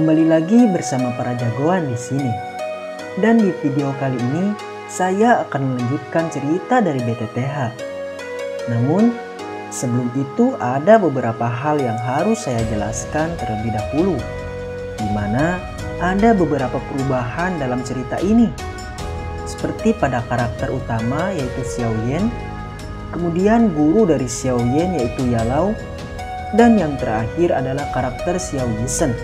Kembali lagi bersama para jagoan di sini. Dan di video kali ini saya akan melanjutkan cerita dari BTTH. Namun sebelum itu ada beberapa hal yang harus saya jelaskan terlebih dahulu, di mana ada beberapa perubahan dalam cerita ini. Seperti pada karakter utama yaitu Xiao Yan, kemudian guru dari Xiao Yan yaitu Yalao, dan yang terakhir adalah karakter Xiao Yisen.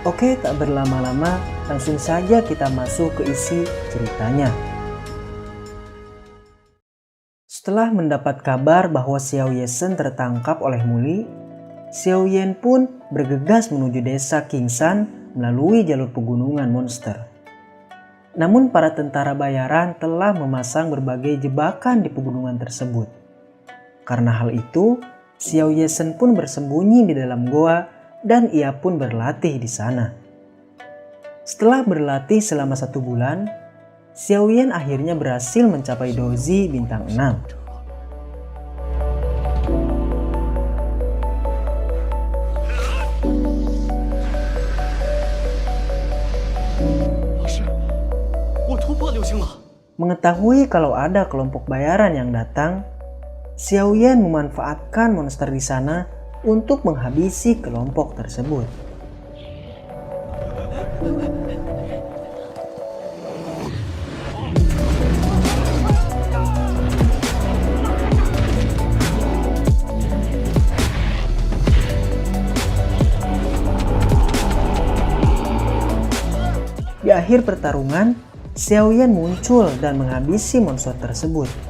Oke, tak berlama-lama, langsung saja kita masuk ke isi ceritanya. Setelah mendapat kabar bahwa Xiao Yisen tertangkap oleh Muli, Xiao Yan pun bergegas menuju desa Kingsan melalui jalur pegunungan monster. Namun para tentara bayaran telah memasang berbagai jebakan di pegunungan tersebut. Karena hal itu, Xiao Yisen pun bersembunyi di dalam goa dan ia pun berlatih di sana. Setelah berlatih selama 1 bulan, Xiao Yan akhirnya berhasil mencapai dozi bintang 6. Mengetahui kalau ada kelompok bayaran yang datang, Xiao Yan memanfaatkan monster di sana untuk menghabisi kelompok tersebut. Di akhir pertarungan, Xiao Yan muncul dan menghabisi monster tersebut.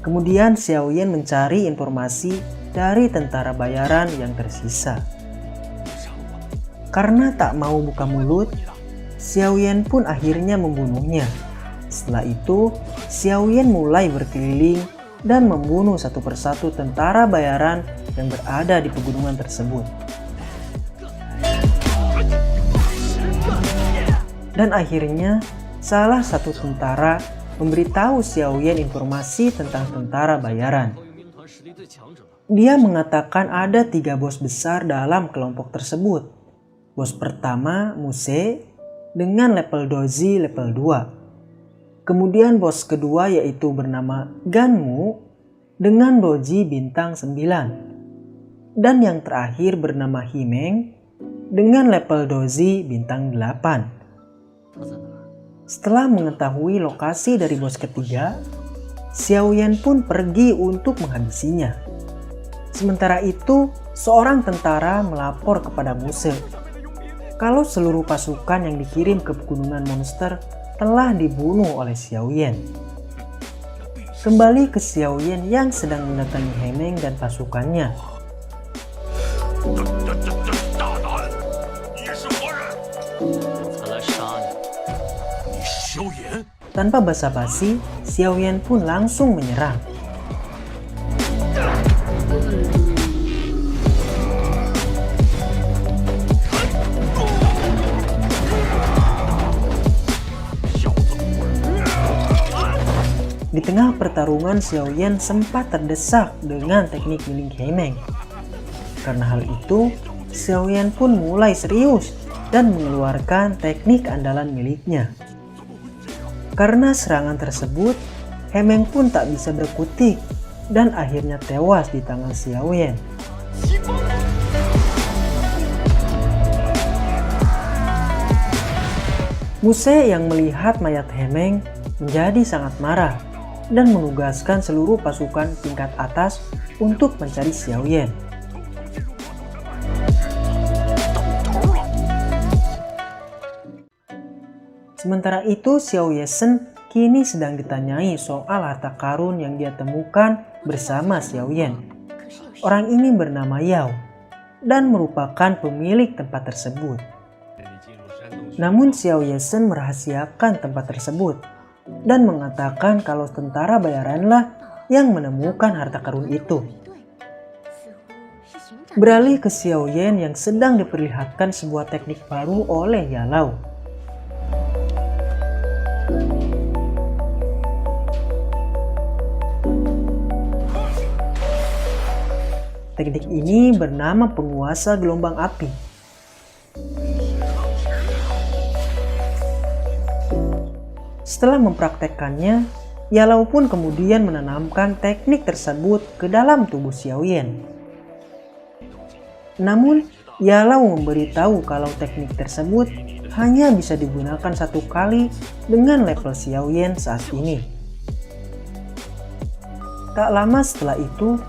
Kemudian Xiao Yan mencari informasi dari tentara bayaran yang tersisa. Karena tak mau buka mulut, Xiao Yan pun akhirnya membunuhnya. Setelah itu, Xiao Yan mulai berkeliling dan membunuh satu persatu tentara bayaran yang berada di pegunungan tersebut. Dan akhirnya, salah satu tentara memberitahu Xiao Yan informasi tentang tentara bayaran. Dia mengatakan ada 3 bos besar dalam kelompok tersebut. Bos pertama, Muse, dengan level dozi level 2. Kemudian bos kedua yaitu bernama Ganmu dengan doji bintang 9. Dan yang terakhir bernama Himeng dengan level dozi bintang 8. Setelah mengetahui lokasi dari bos ketiga, Xiao Yan pun pergi untuk menghabisinya. Sementara itu, seorang tentara melapor kepada Muse kalau seluruh pasukan yang dikirim ke pegunungan monster telah dibunuh oleh Xiao Yan. Kembali ke Xiao Yan yang sedang mendatangi Hemeng dan pasukannya. Tanpa basa-basi, Xiao Yan pun langsung menyerang. Di tengah pertarungan, Xiao Yan sempat terdesak dengan teknik milik Hemeng. Karena hal itu, Xiao Yan pun mulai serius dan mengeluarkan teknik andalan miliknya. Karena serangan tersebut, Hemeng pun tak bisa berkutik dan akhirnya tewas di tangan Xiao Yan. Muse yang melihat mayat Hemeng menjadi sangat marah dan menugaskan seluruh pasukan tingkat atas untuk mencari Xiao Yan. Sementara itu, Xiao Yisen kini sedang ditanyai soal harta karun yang dia temukan bersama Xiao Yan. Orang ini bernama Yao dan merupakan pemilik tempat tersebut. Namun Xiao Yisen merahasiakan tempat tersebut dan mengatakan kalau tentara bayaranlah yang menemukan harta karun itu. Beralih ke Xiao Yan yang sedang diperlihatkan sebuah teknik baru oleh Yalao. Teknik ini bernama penguasa gelombang api. Setelah mempraktekkannya, Yalao pun kemudian menanamkan teknik tersebut ke dalam tubuh Xiaoyan. Namun, Yalao memberitahu kalau teknik tersebut hanya bisa digunakan satu kali dengan level Xiaoyan saat ini. Tak lama setelah itu,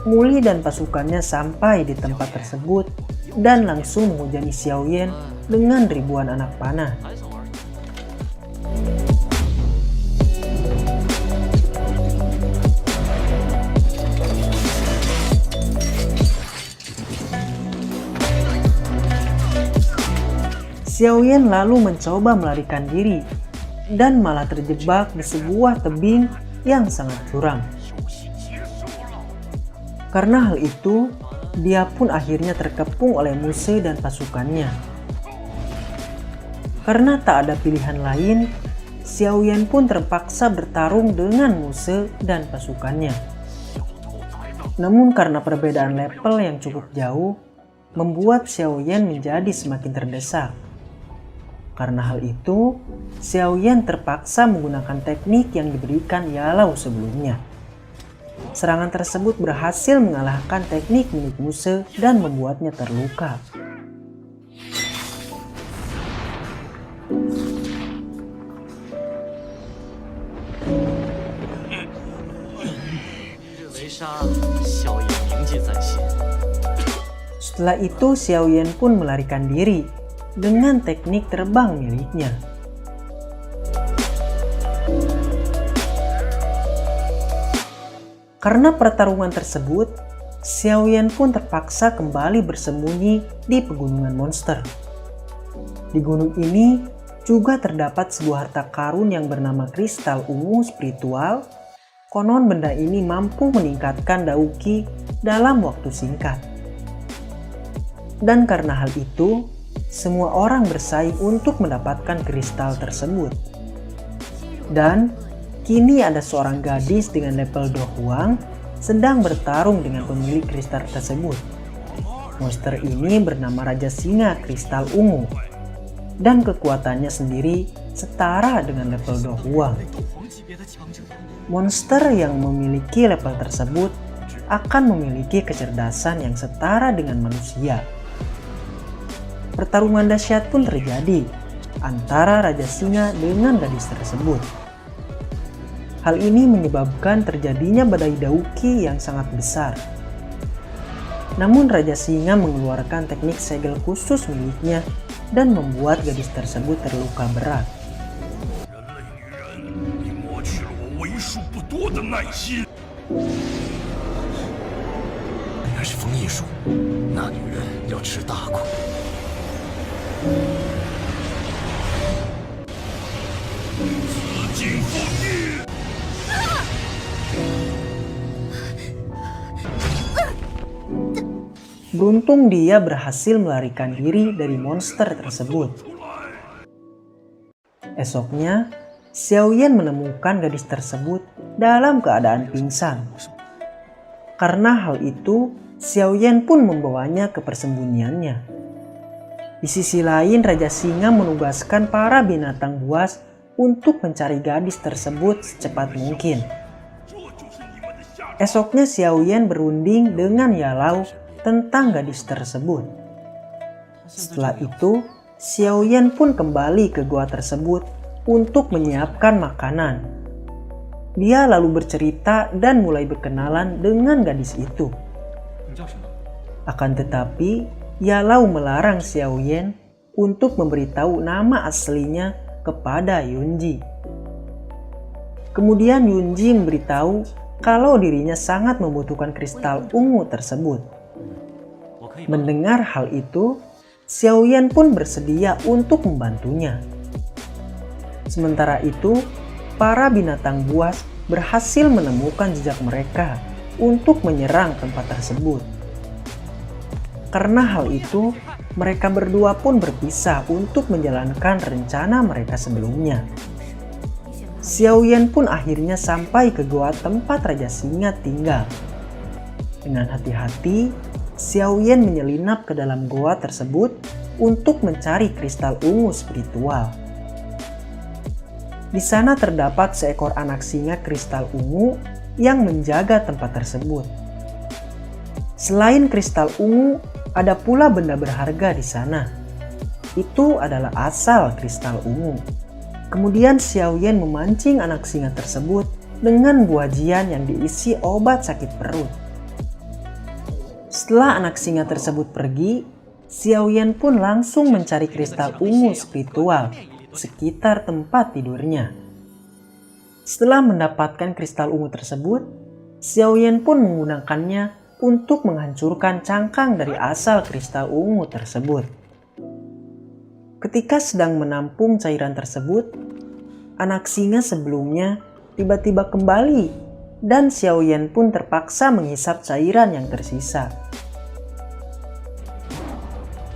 Muli dan pasukannya sampai di tempat tersebut dan langsung menghujani Xiaoyan dengan ribuan anak panah. Xiaoyan lalu mencoba melarikan diri dan malah terjebak di sebuah tebing yang sangat curam. Karena hal itu, dia pun akhirnya terkepung oleh Muse dan pasukannya. Karena tak ada pilihan lain, Xiaoyan pun terpaksa bertarung dengan Muse dan pasukannya. Namun karena perbedaan level yang cukup jauh, membuat Xiaoyan menjadi semakin terdesak. Karena hal itu, Xiaoyan terpaksa menggunakan teknik yang diberikan Yalao sebelumnya. Serangan tersebut berhasil mengalahkan teknik milik Muse dan membuatnya terluka. Setelah itu, Xiaoyan pun melarikan diri dengan teknik terbang miliknya. Karena pertarungan tersebut, Xiaoyan pun terpaksa kembali bersembunyi di pegunungan monster. Di gunung ini juga terdapat sebuah harta karun yang bernama kristal ungu spiritual. Konon benda ini mampu meningkatkan Dauki dalam waktu singkat. Dan karena hal itu, semua orang bersaing untuk mendapatkan kristal tersebut. Dan kini ada seorang gadis dengan level Dohuang sedang bertarung dengan pemilik kristal tersebut. Monster ini bernama Raja Singa Kristal Ungu. Dan kekuatannya sendiri setara dengan level Dohuang. Monster yang memiliki level tersebut akan memiliki kecerdasan yang setara dengan manusia. Pertarungan dahsyat pun terjadi antara Raja Singa dengan gadis tersebut. Hal ini menyebabkan terjadinya badai Dauki yang sangat besar. Namun Raja Singa mengeluarkan teknik segel khusus miliknya dan membuat gadis tersebut terluka berat. Beruntung dia berhasil melarikan diri dari monster tersebut. Esoknya, Xiaoyan menemukan gadis tersebut dalam keadaan pingsan. Karena hal itu, Xiaoyan pun membawanya ke persembunyiannya. Di sisi lain, Raja Singa menugaskan para binatang buas untuk mencari gadis tersebut secepat mungkin. Esoknya Xiaoyan berunding dengan Yalao tentang gadis tersebut. Setelah itu, Xiaoyan pun kembali ke gua tersebut untuk menyiapkan makanan. Dia lalu bercerita dan mulai berkenalan dengan gadis itu. Akan tetapi, Yalao melarang Xiaoyan untuk memberitahu nama aslinya kepada Yunji. Kemudian Yunji memberitahu kalau dirinya sangat membutuhkan kristal ungu tersebut. Mendengar hal itu, Xiaoyan pun bersedia untuk membantunya. Sementara itu, para binatang buas berhasil menemukan jejak mereka untuk menyerang tempat tersebut. Karena hal itu, mereka berdua pun berpisah untuk menjalankan rencana mereka sebelumnya. Xiaoyan pun akhirnya sampai ke goa tempat Raja Singa tinggal. Dengan hati-hati, Xiaoyan menyelinap ke dalam goa tersebut untuk mencari kristal ungu spiritual. Di sana terdapat seekor anak singa kristal ungu yang menjaga tempat tersebut. Selain kristal ungu, ada pula benda berharga di sana. Itu adalah asal kristal ungu. Kemudian Xiaoyan memancing anak singa tersebut dengan buah jian yang diisi obat sakit perut. Setelah anak singa tersebut pergi, Xiaoyan pun langsung mencari kristal ungu spiritual sekitar tempat tidurnya. Setelah mendapatkan kristal ungu tersebut, Xiaoyan pun menggunakannya untuk menghancurkan cangkang dari asal kristal ungu tersebut. Ketika sedang menampung cairan tersebut, anak singa sebelumnya tiba-tiba kembali dan Xiaoyan pun terpaksa menghisap cairan yang tersisa.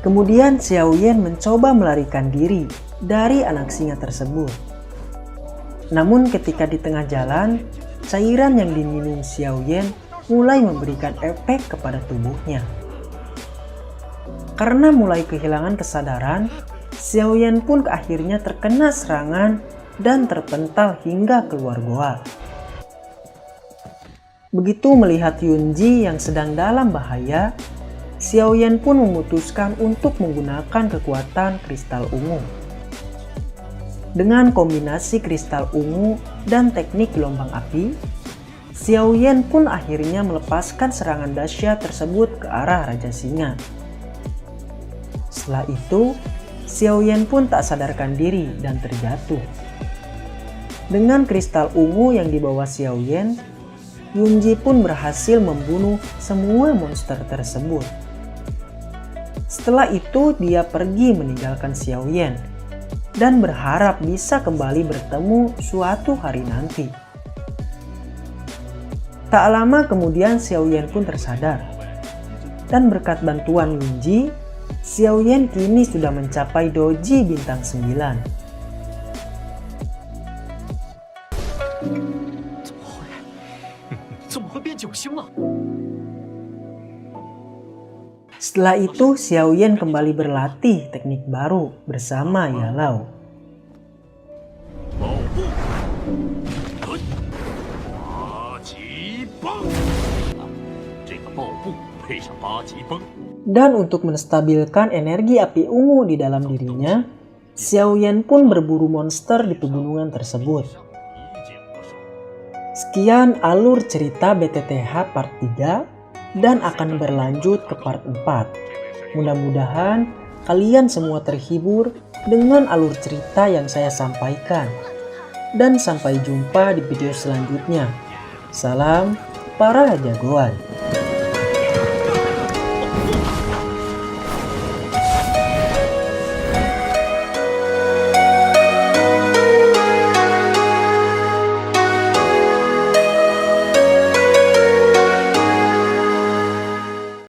Kemudian Xiaoyan mencoba melarikan diri dari anak singa tersebut. Namun ketika di tengah jalan, cairan yang diminum Xiaoyan mulai memberikan efek kepada tubuhnya. Karena mulai kehilangan kesadaran, Xiaoyan pun akhirnya terkena serangan dan terpental hingga keluar goa. Begitu melihat Yunji yang sedang dalam bahaya, Xiaoyan pun memutuskan untuk menggunakan kekuatan kristal ungu. Dengan kombinasi kristal ungu dan teknik gelombang api, Xiaoyan pun akhirnya melepaskan serangan dahsyat tersebut ke arah Raja Singa. Setelah itu, Xiaoyan pun tak sadarkan diri dan terjatuh. Dengan kristal ungu yang dibawa Xiaoyan, Yunji pun berhasil membunuh semua monster tersebut. Setelah itu dia pergi meninggalkan Xiaoyan dan berharap bisa kembali bertemu suatu hari nanti. Tak lama kemudian Xiaoyan pun tersadar. Dan berkat bantuan Yunji, Xiaoyan kini sudah mencapai doji bintang 9. Setelah itu, Xiaoyan kembali berlatih teknik baru bersama Yalao. Dan untuk menstabilkan energi api ungu di dalam dirinya, Xiaoyan pun berburu monster di pegunungan tersebut. Sekian alur cerita BTTH part 3 dan akan berlanjut ke part 4. Mudah-mudahan kalian semua terhibur dengan alur cerita yang saya sampaikan. Dan sampai jumpa di video selanjutnya. Salam para jagoan.